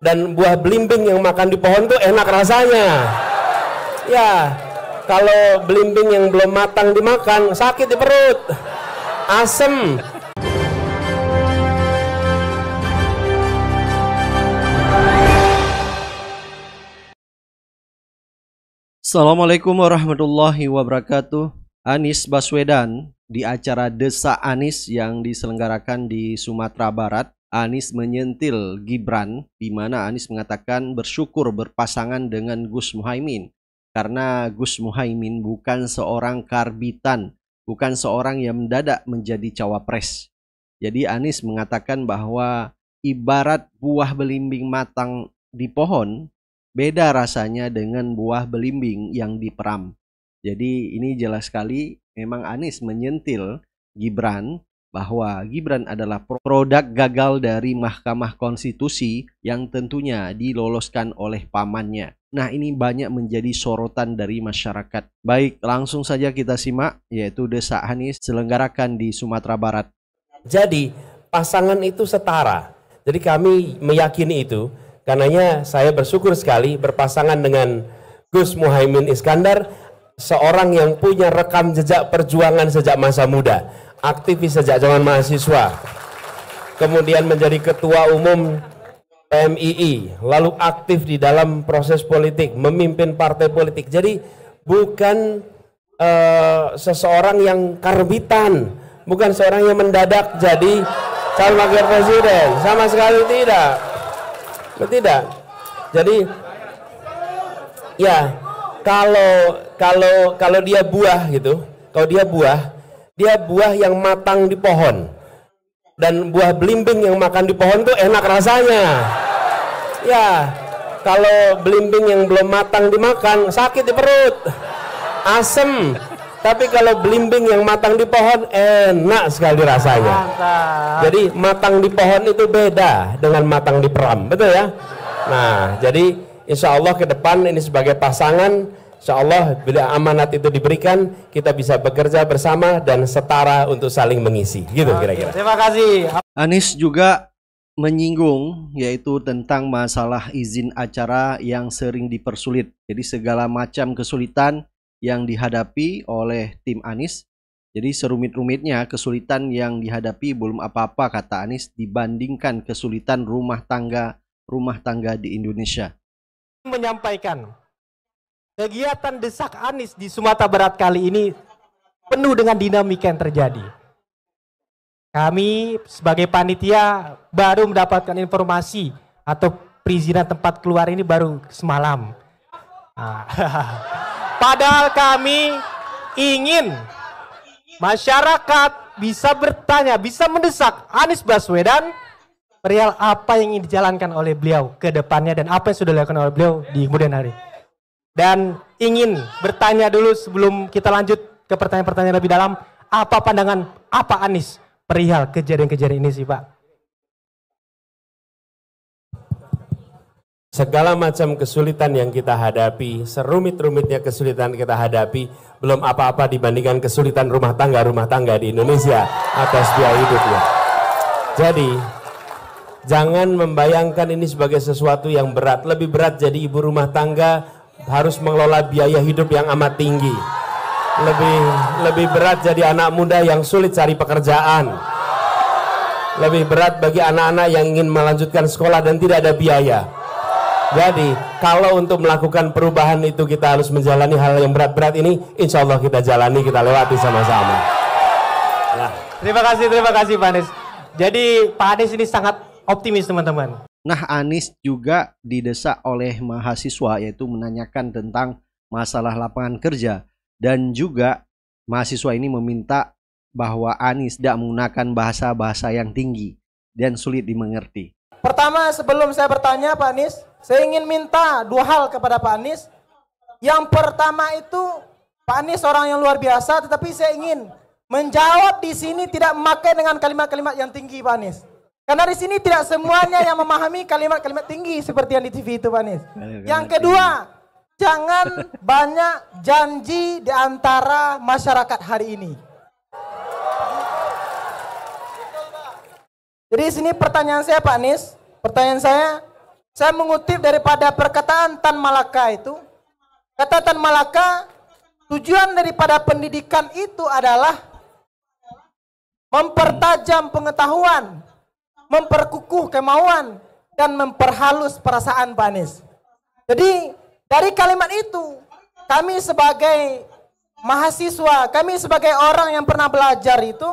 dan buah belimbing yang makan di pohon tuh enak rasanya. Ya, kalau belimbing yang belum matang dimakan sakit di perut, asem. Assalamualaikum warahmatullahi wabarakatuh. Anies Baswedan di acara Desa Anies yang diselenggarakan di Sumatera Barat, Anies menyentil Gibran, di mana Anies mengatakan bersyukur berpasangan dengan Gus Muhaimin karena Gus Muhaimin bukan seorang karbitan, bukan seorang yang mendadak menjadi cawapres. Jadi Anies mengatakan bahwa ibarat buah belimbing matang di pohon, beda rasanya dengan buah belimbing yang diperam. Jadi ini jelas sekali memang Anies menyentil Gibran bahwa Gibran adalah produk gagal dari Mahkamah Konstitusi yang tentunya diloloskan oleh pamannya. Nah, ini banyak menjadi sorotan dari masyarakat. Baik, langsung saja kita simak, yaitu Desa Anies diselenggarakan di Sumatera Barat. Jadi pasangan itu setara. Jadi kami meyakini itu. Karenanya saya bersyukur sekali berpasangan dengan Gus Muhaimin Iskandar, seorang yang punya rekam jejak perjuangan sejak masa muda, aktivis sejak zaman mahasiswa, kemudian menjadi ketua umum PMII, lalu aktif di dalam proses politik, memimpin partai politik. Jadi bukan seseorang yang karbitan, bukan seorang yang mendadak jadi calon wakil presiden, sama sekali tidak. Tidak. Jadi ya kalau dia buah gitu, kalau dia buah yang matang di pohon, dan buah belimbing yang makan di pohon tuh enak rasanya. Ya, kalau belimbing yang belum matang dimakan sakit di perut, asem. Tapi kalau belimbing yang matang di pohon enak sekali rasanya. Jadi matang di pohon itu beda dengan matang di peram, betul ya? Nah, jadi insya Allah ke depan ini sebagai pasangan, insya Allah bila amanat itu diberikan, kita bisa bekerja bersama dan setara untuk saling mengisi. Gitu kira-kira. Terima kasih. Anies juga menyinggung yaitu tentang masalah izin acara yang sering dipersulit. Jadi segala macam kesulitan yang dihadapi oleh tim Anies. Jadi serumit-rumitnya kesulitan yang dihadapi belum apa-apa, kata Anies, dibandingkan kesulitan rumah tangga di Indonesia. Menyampaikan kegiatan Desak Anies di Sumatera Barat kali ini penuh dengan dinamika yang terjadi. Kami sebagai panitia baru mendapatkan informasi atau perizinan tempat keluar ini baru semalam. Padahal kami ingin masyarakat bisa bertanya, bisa mendesak Anies Baswedan perihal apa yang ingin dijalankan oleh beliau ke depannya dan apa yang sudah dilakukan oleh beliau di kemudian hari. Dan ingin bertanya dulu sebelum kita lanjut ke pertanyaan-pertanyaan lebih dalam, apa pandangan apa Anies perihal kejadian-kejadian ini sih Pak? Segala macam kesulitan yang kita hadapi, serumit-rumitnya kesulitan kita hadapi, belum apa-apa dibandingkan kesulitan rumah tangga di Indonesia atas biaya hidupnya. Jadi, jangan membayangkan ini sebagai sesuatu yang berat. Lebih berat jadi ibu rumah tangga harus mengelola biaya hidup yang amat tinggi. Lebih berat jadi anak muda yang sulit cari pekerjaan. Lebih berat bagi anak-anak yang ingin melanjutkan sekolah dan tidak ada biaya. Jadi kalau untuk melakukan perubahan itu kita harus menjalani hal yang berat-berat ini, insya Allah kita jalani, kita lewati sama-sama. Nah. Terima kasih Pak Anies. Jadi Pak Anies ini sangat optimis teman-teman. Nah, Anies juga didesak oleh mahasiswa, yaitu menanyakan tentang masalah lapangan kerja, dan juga mahasiswa ini meminta bahwa Anies tidak menggunakan bahasa-bahasa yang tinggi dan sulit dimengerti. Pertama, sebelum saya bertanya Pak Anies, saya ingin minta dua hal kepada Pak Anies. Yang pertama itu, Pak Anies orang yang luar biasa, tetapi saya ingin menjawab di sini tidak memakai dengan kalimat-kalimat yang tinggi Pak Anies. Karena di sini tidak semuanya yang memahami kalimat-kalimat tinggi seperti yang di TV itu Pak Anies. Yang kedua, jangan banyak janji di antara masyarakat hari ini. Jadi sini pertanyaan saya Pak Anies, pertanyaan saya, saya mengutip daripada perkataan Tan Malaka itu. Kata Tan Malaka, tujuan daripada pendidikan itu adalah mempertajam pengetahuan, memperkukuh kemauan, dan memperhalus perasaan, Pak Anies. Jadi dari kalimat itu, kami sebagai mahasiswa, kami sebagai orang yang pernah belajar itu,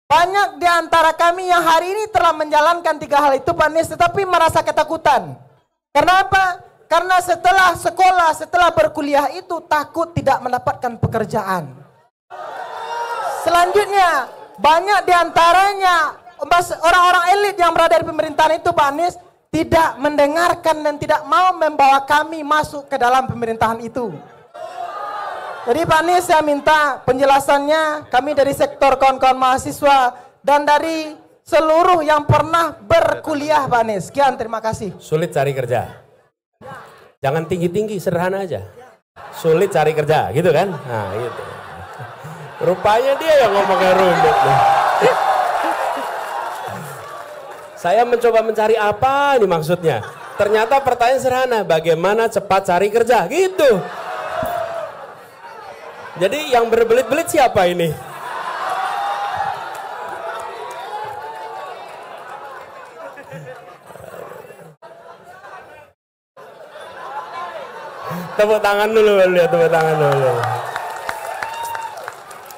banyak di antara kami yang hari ini telah menjalankan 3 hal itu, Pak Anies, tetapi merasa ketakutan. Karena apa? Karena setelah sekolah, setelah berkuliah itu takut tidak mendapatkan pekerjaan. Selanjutnya, banyak di antaranya orang-orang elit yang berada di pemerintahan itu, Pak Anies, tidak mendengarkan dan tidak mau membawa kami masuk ke dalam pemerintahan itu. Jadi Pak Anies, saya minta penjelasannya, kami dari sektor kawan-kawan mahasiswa dan dari seluruh yang pernah berkuliah, Pak Anies. Sekian, terima kasih. Sulit cari kerja. Jangan tinggi-tinggi, sederhana aja. Sulit cari kerja, gitu kan? Nah, gitu. Rupanya dia yang ngomongnya rumit nih. Saya mencoba mencari apa ini maksudnya. Ternyata pertanyaan sederhana, bagaimana cepat cari kerja, gitu. Jadi yang berbelit-belit siapa ini? Tepuk tangan dulu, lihat tepuk tangan dulu.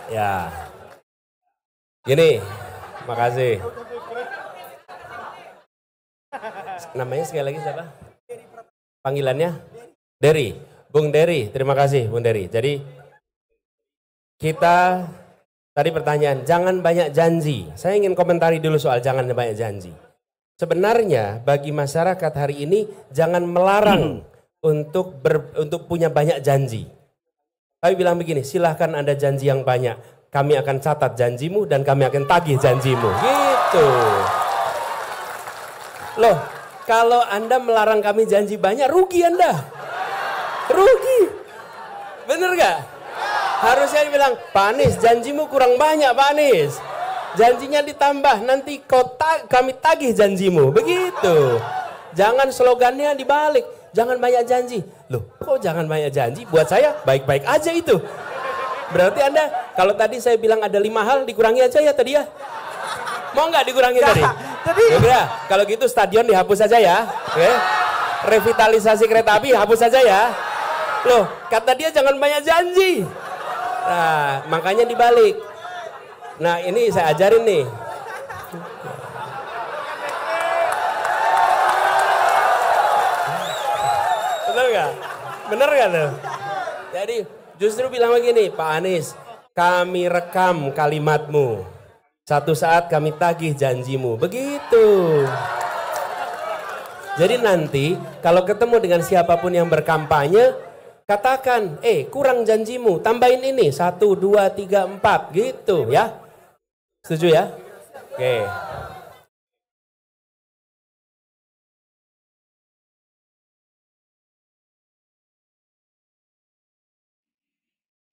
Ya. Gini, makasih. Namanya sekali lagi siapa? Panggilannya? Dery. Bung Dery, terima kasih Bung Dery. Jadi kita tadi pertanyaan, jangan banyak janji. Saya ingin komentari dulu soal jangan banyak janji. Sebenarnya bagi masyarakat hari ini jangan melarang untuk punya banyak janji. Tapi bilang begini, silahkan Anda janji yang banyak. Kami akan catat janjimu dan kami akan tagih janjimu. Gitu. Loh, kalau Anda melarang kami janji banyak, rugi Anda. Rugi. Bener gak? Harusnya dibilang, Pak Anies janjimu kurang banyak Pak Anies. Janjinya ditambah, nanti kami tagih janjimu. Begitu. Jangan slogannya dibalik. Jangan banyak janji. Loh, kok jangan banyak janji? Buat saya baik-baik aja itu. Berarti Anda, kalau tadi saya bilang ada 5 hal, dikurangi aja ya tadi ya. Mau nggak dikurangi tadi? Ya, kalau gitu stadion dihapus saja ya. Oke. Revitalisasi kereta api hapus saja ya. Loh, kata dia jangan banyak janji. Nah, makanya dibalik. Nah, ini saya ajarin nih. Bener gak? Bener gak tuh? Jadi justru bilang begini, Pak Anies, kami rekam kalimatmu. Satu saat kami tagih janjimu. Begitu. Jadi nanti kalau ketemu dengan siapapun yang berkampanye, katakan, kurang janjimu, tambahin ini, 1, 2, 3, 4, gitu ya. Setuju ya? Oke.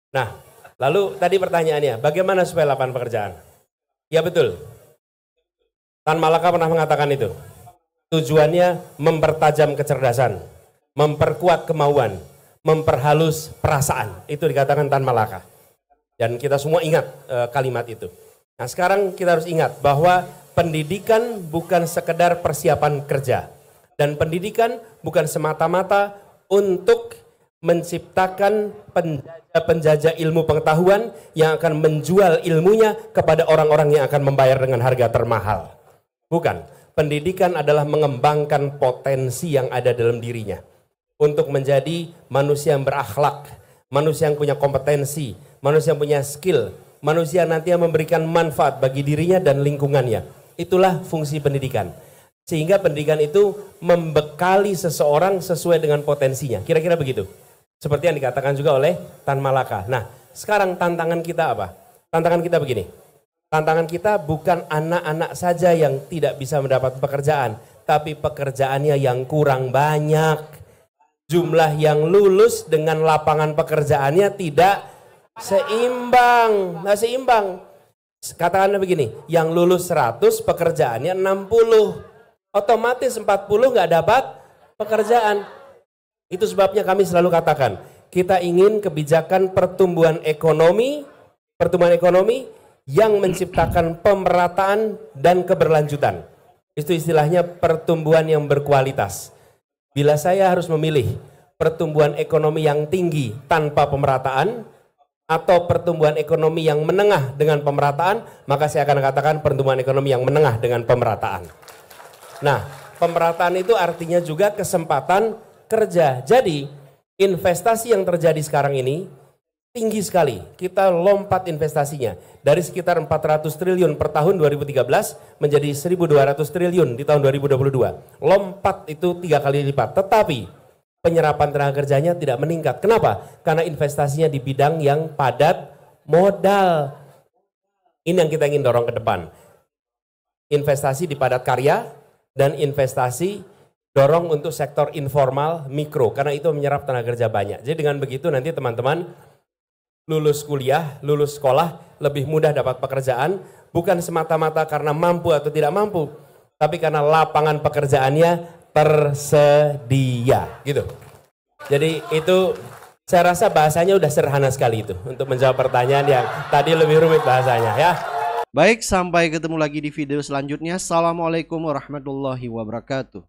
Nah, lalu tadi pertanyaannya, bagaimana supaya lapangan pekerjaan? Ya betul. Tan Malaka pernah mengatakan itu. Tujuannya mempertajam kecerdasan, memperkuat kemauan, memperhalus perasaan. Itu dikatakan Tan Malaka. Dan kita semua ingat kalimat itu. Nah sekarang kita harus ingat bahwa pendidikan bukan sekedar persiapan kerja. Dan pendidikan bukan semata-mata untuk menciptakan penjajah ilmu pengetahuan yang akan menjual ilmunya kepada orang-orang yang akan membayar dengan harga termahal. Bukan. Pendidikan adalah mengembangkan potensi yang ada dalam dirinya. Untuk menjadi manusia yang berakhlak, manusia yang punya kompetensi, manusia yang punya skill, manusia yang nantinya memberikan manfaat bagi dirinya dan lingkungannya. Itulah fungsi pendidikan. Sehingga pendidikan itu membekali seseorang sesuai dengan potensinya. Kira-kira begitu. Seperti yang dikatakan juga oleh Tan Malaka. Nah, sekarang tantangan kita apa? Tantangan kita begini. Tantangan kita bukan anak-anak saja yang tidak bisa mendapat pekerjaan, tapi pekerjaannya yang kurang banyak. Jumlah yang lulus dengan lapangan pekerjaannya tidak seimbang, nggak seimbang. Katakanlah begini, yang lulus 100 pekerjaannya 60. Otomatis 40 nggak dapat pekerjaan. Itu sebabnya kami selalu katakan, kita ingin kebijakan pertumbuhan ekonomi yang menciptakan pemerataan dan keberlanjutan. Itu istilahnya pertumbuhan yang berkualitas. Bila saya harus memilih pertumbuhan ekonomi yang tinggi tanpa pemerataan atau pertumbuhan ekonomi yang menengah dengan pemerataan, maka saya akan katakan pertumbuhan ekonomi yang menengah dengan pemerataan. Nah, pemerataan itu artinya juga kesempatan kerja. Jadi, investasi yang terjadi sekarang ini tinggi sekali. Kita lompat investasinya dari sekitar 400 triliun per tahun 2013 menjadi 1.200 triliun di tahun 2022. Lompat itu 3 kali lipat. Tetapi penyerapan tenaga kerjanya tidak meningkat. Kenapa? Karena investasinya di bidang yang padat modal. Ini yang kita ingin dorong ke depan. Investasi di padat karya dan investasi dorong untuk sektor informal mikro. Karena itu menyerap tenaga kerja banyak. Jadi dengan begitu nanti teman-teman lulus kuliah, lulus sekolah, lebih mudah dapat pekerjaan, bukan semata-mata karena mampu atau tidak mampu, tapi karena lapangan pekerjaannya tersedia, gitu. Jadi itu saya rasa bahasanya udah sederhana sekali itu, untuk menjawab pertanyaan yang tadi lebih rumit bahasanya ya. Baik, sampai ketemu lagi di video selanjutnya. Assalamualaikum warahmatullahi wabarakatuh.